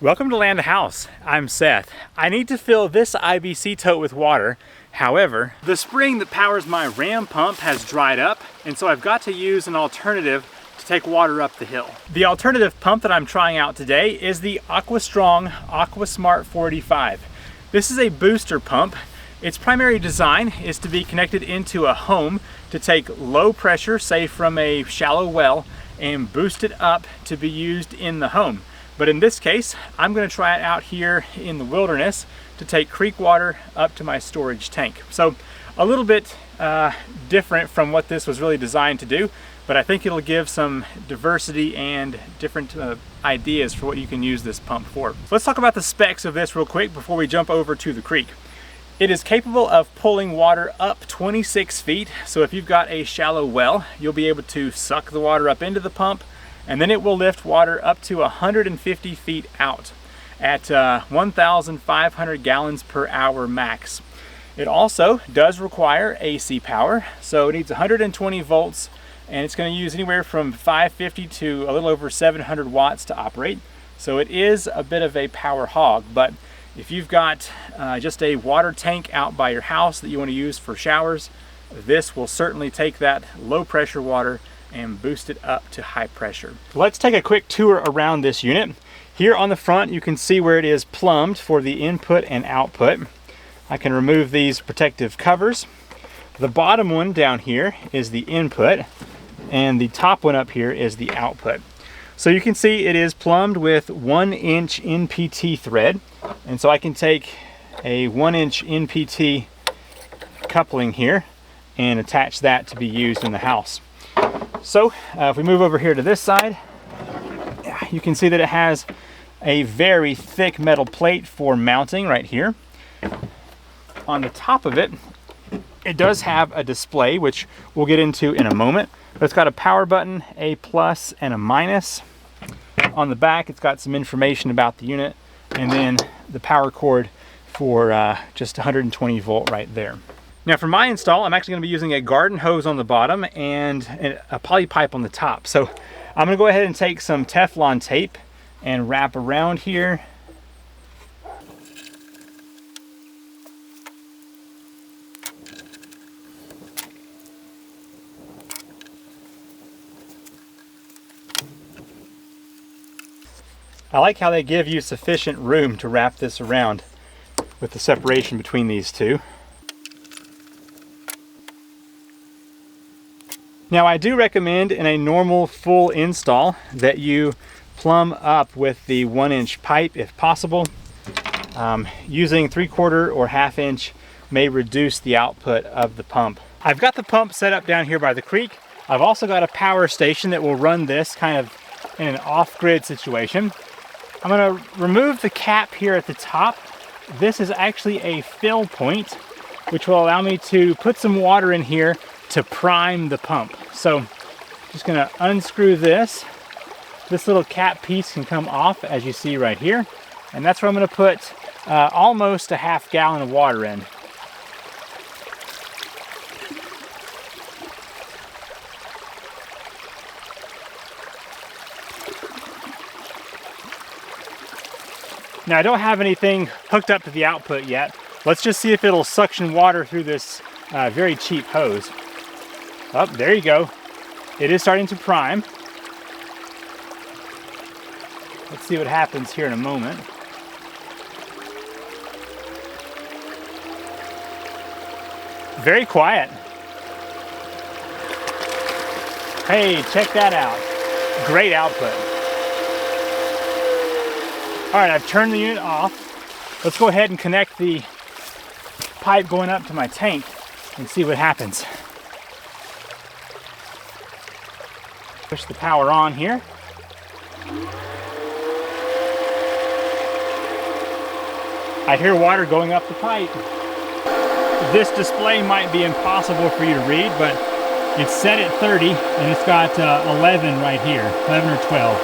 Welcome to Land a House. I'm Seth. I need to fill this IBC tote with water. However, the spring that powers my ram pump has dried up, and so I've got to use an alternative to take water up the hill. The alternative pump that I'm trying out today is the Aquastrong Smart 485. This is a booster pump. Its primary design is to be connected into a home to take low pressure, say from a shallow well, and boost it up to be used in the home. But in this case, I'm going to try it out here in the wilderness to take creek water up to my storage tank. So a little bit different from what this was really designed to do, but I think it'll give some diversity and different ideas for what you can use this pump for. So let's talk about the specs of this real quick before we jump over to the creek. It is capable of pulling water up 26 feet. So if you've got a shallow well, you'll be able to suck the water up into the pump, and then it will lift water up to 150 feet out at 1,500 gallons per hour max. It also does require AC power, so it needs 120 volts, and it's going to use anywhere from 550 to a little over 700 watts to operate. So it is a bit of a power hog, but if you've got just a water tank out by your house that you want to use for showers, this will certainly take that low pressure water and boost it up to high pressure. Let's take a quick tour around this unit. Here on the front, you can see where it is plumbed for the input and output. I can remove these protective covers. The bottom one down here is the input, and the top one up here is the output. So you can see it is plumbed with 1-inch NPT thread, and so I can take a 1-inch NPT coupling here and attach that to be used in the house. So if we move over here to this side, you can see that it has a very thick metal plate for mounting right here. On the top of it, it does have a display, which we'll get into in a moment. But it's got a power button, a plus and a minus. On the back, it's got some information about the unit, and then the power cord for just 120 volt right there. Now for my install, I'm actually going to be using a garden hose on the bottom and a poly pipe on the top. So I'm going to go ahead and take some Teflon tape and wrap around here. I like how they give you sufficient room to wrap this around with the separation between these two. Now I do recommend in a normal full install that you plumb up with the 1-inch pipe if possible. Using 3/4 or 1/2 inch may reduce the output of the pump. I've got the pump set up down here by the creek. I've also got a power station that will run this kind of in an off-grid situation. I'm going to remove the cap here at the top. This is actually a fill point, which will allow me to put some water in here to prime the pump. So just going to unscrew this. This little cap piece can come off, as you see right here, and that's where I'm going to put almost a 1/2 gallon of water in. Now I don't have anything hooked up to the output yet. Let's just see if it'll suction water through this very cheap hose. Oh, there you go. It is starting to prime. Let's see what happens here in a moment. Very quiet. Hey, check that out. Great output. All right, I've turned the unit off. Let's go ahead and connect the pipe going up to my tank and see what happens. Push the power on here. I hear water going up the pipe. This display might be impossible for you to read, but it's set at 30 and it's got 11 right here, 11 or 12.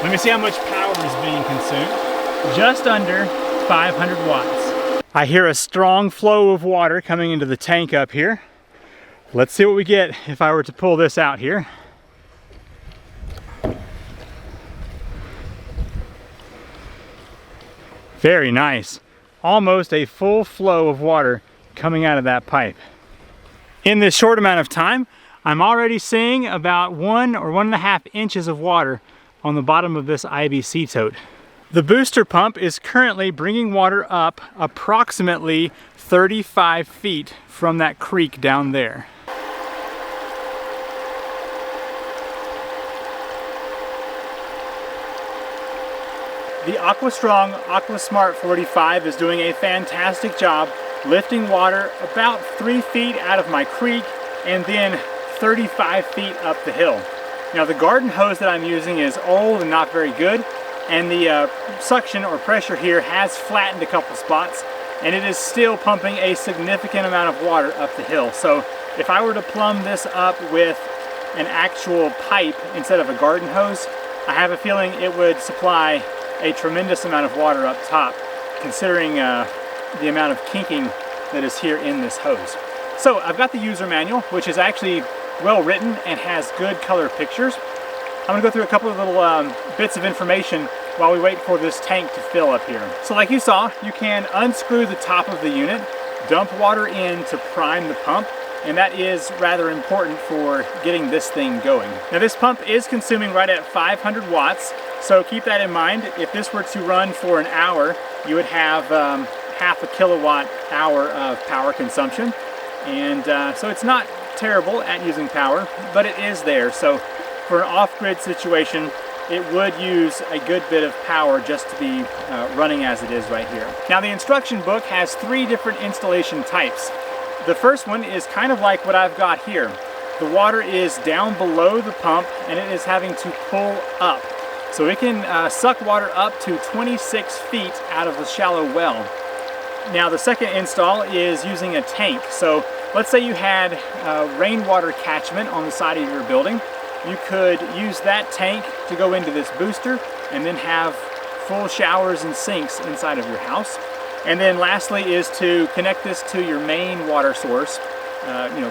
Let me see how much power is being consumed. Just under 500 watts. I hear a strong flow of water coming into the tank up here. Let's see what we get if I were to pull this out here. Very nice. Almost a full flow of water coming out of that pipe. In this short amount of time, I'm already seeing about 1 or 1.5 inches of water on the bottom of this IBC tote. The booster pump is currently bringing water up approximately 35 feet from that creek down there. The Aquastrong Smart 45 is doing a fantastic job lifting water about 3 feet out of my creek and then 35 feet up the hill. Now the garden hose that I'm using is old and not very good, and the suction or pressure here has flattened a couple spots, and it is still pumping a significant amount of water up the hill. So if I were to plumb this up with an actual pipe instead of a garden hose, I have a feeling it would supply a tremendous amount of water up top, considering the amount of kinking that is here in this hose. So I've got the user manual, which is actually well written and has good color pictures. I'm going to go through a couple of little bits of information while we wait for this tank to fill up here. So like you saw, you can unscrew the top of the unit, dump water in to prime the pump, and that is rather important for getting this thing going. Now this pump is consuming right at 500 watts, so keep that in mind. If this were to run for an hour, you would have half a kilowatt hour of power consumption, and so it's not terrible at using power, but it is there. So for an off-grid situation, it would use a good bit of power just to be running as it is right here. Now the instruction book has 3 different installation types. The first one is kind of like what I've got here. The water is down below the pump and it is having to pull up. So it can suck water up to 26 feet out of the shallow well. Now the second install is using a tank. So let's say you had rainwater catchment on the side of your building. You could use that tank to go into this booster and then have full showers and sinks inside of your house. And then lastly is to connect this to your main water source,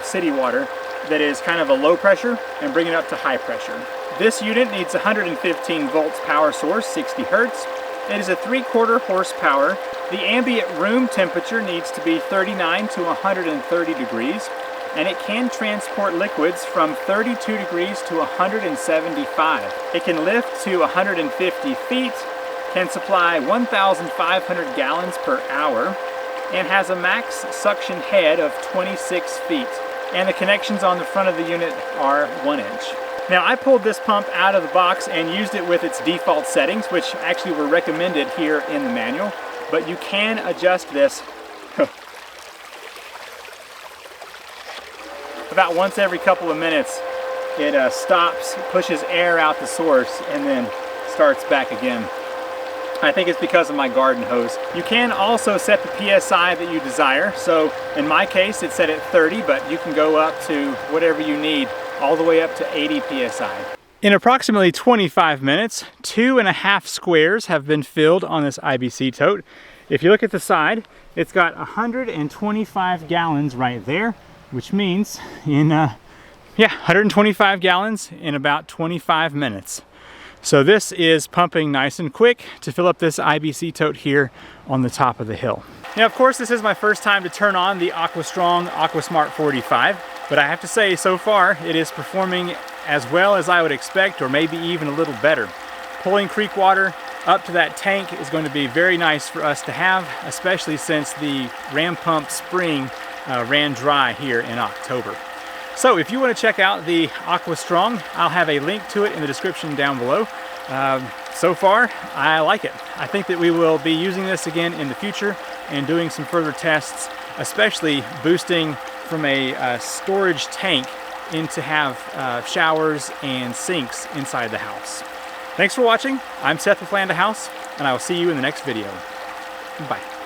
city water, that is kind of a low pressure, and bring it up to high pressure. This unit needs 115 volts power source, 60 hertz. It is a 3/4 horsepower. The ambient room temperature needs to be 39 to 130 degrees, and it can transport liquids from 32 degrees to 175. It can lift to 150 feet, can supply 1,500 gallons per hour, and has a max suction head of 26 feet. And the connections on the front of the unit are 1 inch. Now I pulled this pump out of the box and used it with its default settings, which actually were recommended here in the manual, but you can adjust this about once every couple of minutes. It stops, pushes air out the source, and then starts back again. I think it's because of my garden hose. You can also set the PSI that you desire. So in my case, it's set at 30, but you can go up to whatever you need, all the way up to 80 PSI. In approximately 25 minutes, 2.5 squares have been filled on this IBC tote. If you look at the side, it's got 125 gallons right there, which means 125 gallons in about 25 minutes. So this is pumping nice and quick to fill up this IBC tote here on the top of the hill. Now, of course, this is my first time to turn on the Aquastrong Smart 45, but I have to say, so far, it is performing as well as I would expect, or maybe even a little better. Pulling creek water up to that tank is going to be very nice for us to have, especially since the ram pump spring ran dry here in October. So if you want to check out the Aquastrong, I'll have a link to it in the description down below. So far, I like it. I think that we will be using this again in the future and doing some further tests, especially boosting from a storage tank into have showers and sinks inside the house. Thanks for watching. I'm Seth with Land a House, and I will see you in the next video. Bye.